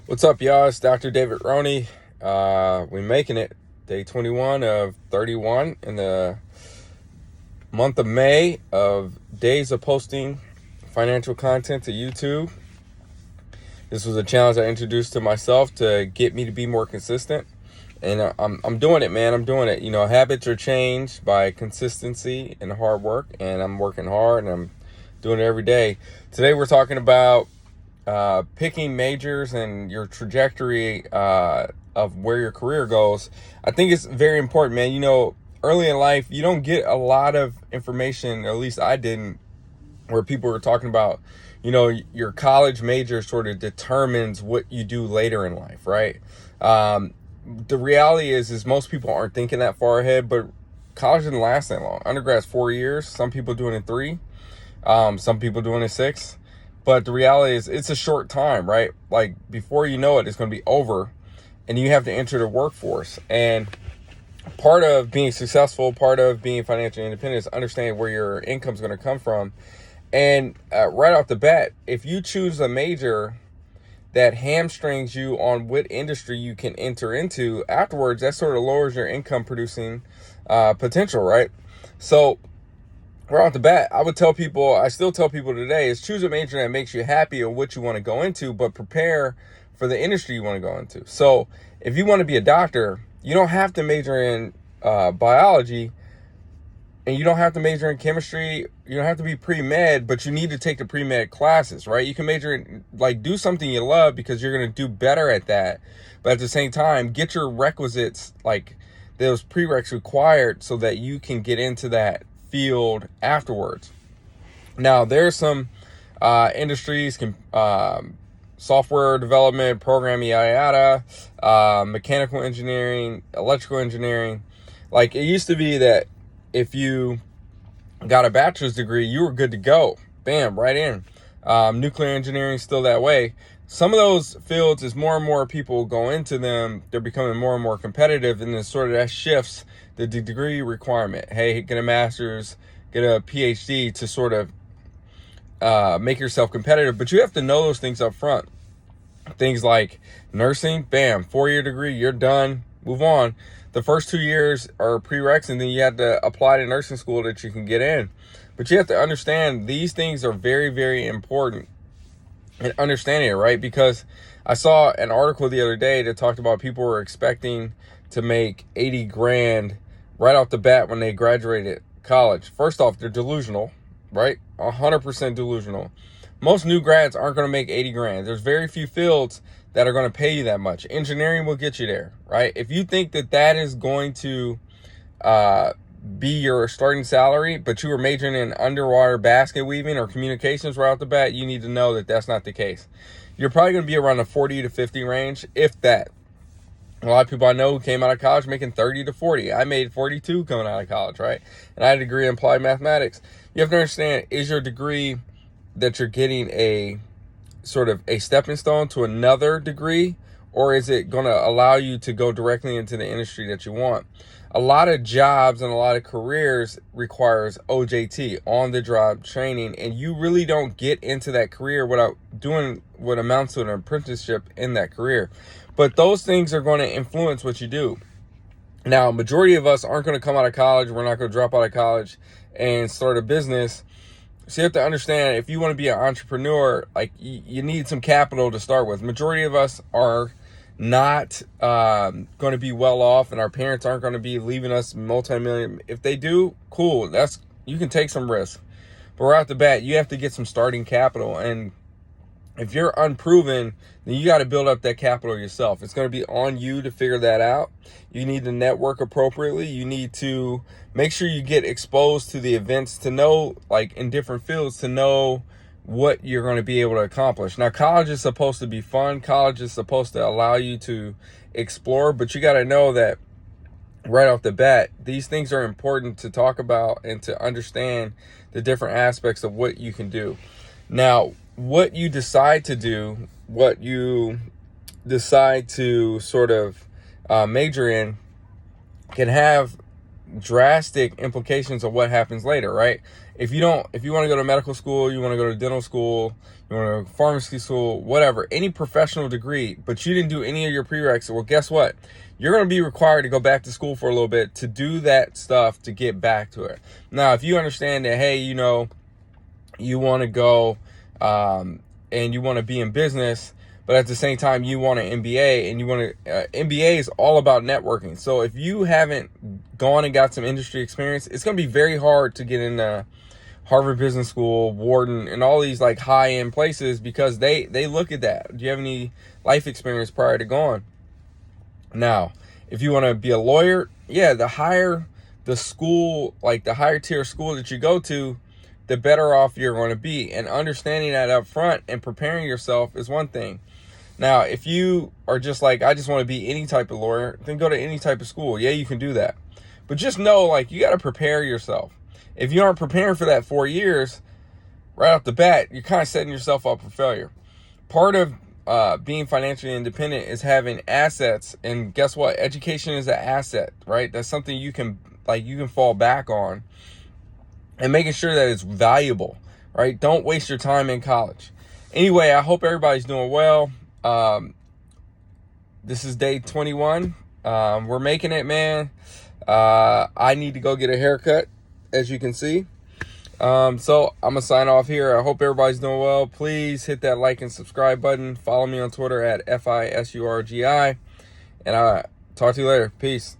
What's up, y'all? It's Dr. David Roney. We're making it. Day 21 of 31 in the month of May of days of posting financial content to YouTube. This was a challenge I introduced to myself to get me to be more consistent. And I'm doing it, man. I'm doing it. Habits are changed by consistency and hard work. And I'm working hard and I'm doing it every day. Today we're talking about picking majors and your trajectory of where your career goes. I think it's very important, man. Early in life, you don't get a lot of information, at least I didn't, where people were talking about, your college major sort of determines what you do later in life, right? The reality is most people aren't thinking that far ahead, but college didn't last that long. Undergrad's 4 years. Some people doing it in 3. Some people doing it 6. But the reality is it's a short time, right? Like before you know it, it's going to be over and you have to enter the workforce. And part of being successful, part of being financially independent is understanding where your income is going to come from. And right off the bat, if you choose a major that hamstrings you on what industry you can enter into, afterwards, that sort of lowers your income producing potential, right? So right off the bat, I still tell people today, is choose a major that makes you happy in what you want to go into, but prepare for the industry you want to go into. So if you want to be a doctor, you don't have to major in biology, and you don't have to major in chemistry. You don't have to be pre-med, but you need to take the pre-med classes, right? You can major in, do something you love because you're going to do better at that. But at the same time, get your requisites, those prereqs required so that you can get into that field afterwards. Now, there's some industries, software development, programming, yada yada, mechanical engineering, electrical engineering. It used to be that if you got a bachelor's degree, you were good to go. Bam, right in. Nuclear engineering is still that way. Some of those fields, as more and more people go into them, they're becoming more and more competitive, and then sort of that shifts the degree requirement. Hey, get a master's, get a PhD to sort of make yourself competitive. But you have to know those things up front. Things like nursing, bam, 4-year degree, you're done, move on. The first 2 years are prereqs, and then you have to apply to nursing school that you can get in. But you have to understand these things are very, very important and understanding it, right? Because I saw an article the other day that talked about people were expecting to make 80 grand right off the bat when they graduated college. First off, they're delusional, right? 100% delusional. Most new grads aren't going to make 80 grand. There's very few fields that are going to pay you that much. Engineering will get you there, right? If you think that is going to be your starting salary, but you were majoring in underwater basket weaving or communications right off the bat, you need to know that that's not the case. You're probably going to be around the 40 to 50 range, if that. A lot of people I know who came out of college making 30 to 40. I made 42 coming out of college, right? And I had a degree in applied mathematics. You have to understand, is your degree that you're getting a sort of a stepping stone to another degree, or is it going to allow you to go directly into the industry that you want? A lot of jobs and a lot of careers requires OJT, on the job training, and you really don't get into that career without doing what amounts to an apprenticeship in that career. But those things are going to influence what you do. Now, majority of us aren't going to come out of college. We're not going to drop out of college and start a business. So you have to understand, if you want to be an entrepreneur, you need some capital to start with. Majority of us are not going to be well off, and our parents aren't going to be leaving us multi-million. If they do, cool. You can take some risk. But right off the bat, you have to get some starting capital. And if you're unproven, then you got to build up that capital yourself. It's going to be on you to figure that out. You need to network appropriately. You need to make sure you get exposed to the events to know, in different fields, to know what you're going to be able to accomplish. Now, college is supposed to be fun. College is supposed to allow you to explore, but you got to know that right off the bat, these things are important to talk about and to understand the different aspects of what you can do. Now, what you decide to do, what you decide to sort of major in, can have drastic implications of what happens later, right? If you want to go to medical school, you want to go to dental school, you want to go to pharmacy school, whatever, any professional degree, but you didn't do any of your prereqs, well, guess what? You're going to be required to go back to school for a little bit to do that stuff to get back to it. Now, if you understand that, hey, you want to go and you want to be in business, but at the same time you want an MBA, and you want to MBA is all about networking. So if you haven't gone and got some industry experience, it's going to be very hard to get into Harvard Business School, Wharton, and all these like high-end places, because they look at that. Do you have any life experience prior to going? Now, if you want to be a lawyer, yeah, the higher the school, like the higher tier school that you go to, the better off you're going to be. And understanding that up front and preparing yourself is one thing. Now, if you are just like, I just want to be any type of lawyer, then go to any type of school. Yeah, you can do that. But just know, like, you got to prepare yourself. If you aren't preparing for that 4 years, right off the bat, you're kind of setting yourself up for failure. Part of being financially independent is having assets, and guess what? Education is an asset, right? That's something you can fall back on, and making sure that it's valuable, right? Don't waste your time in college. Anyway, I hope everybody's doing well. This is day 21. We're making it, man. I need to go get a haircut, as you can see. So I'm gonna sign off here. I hope everybody's doing well. Please hit that like and subscribe button. Follow me on Twitter at FISURGI, and I'll talk to you later. Peace.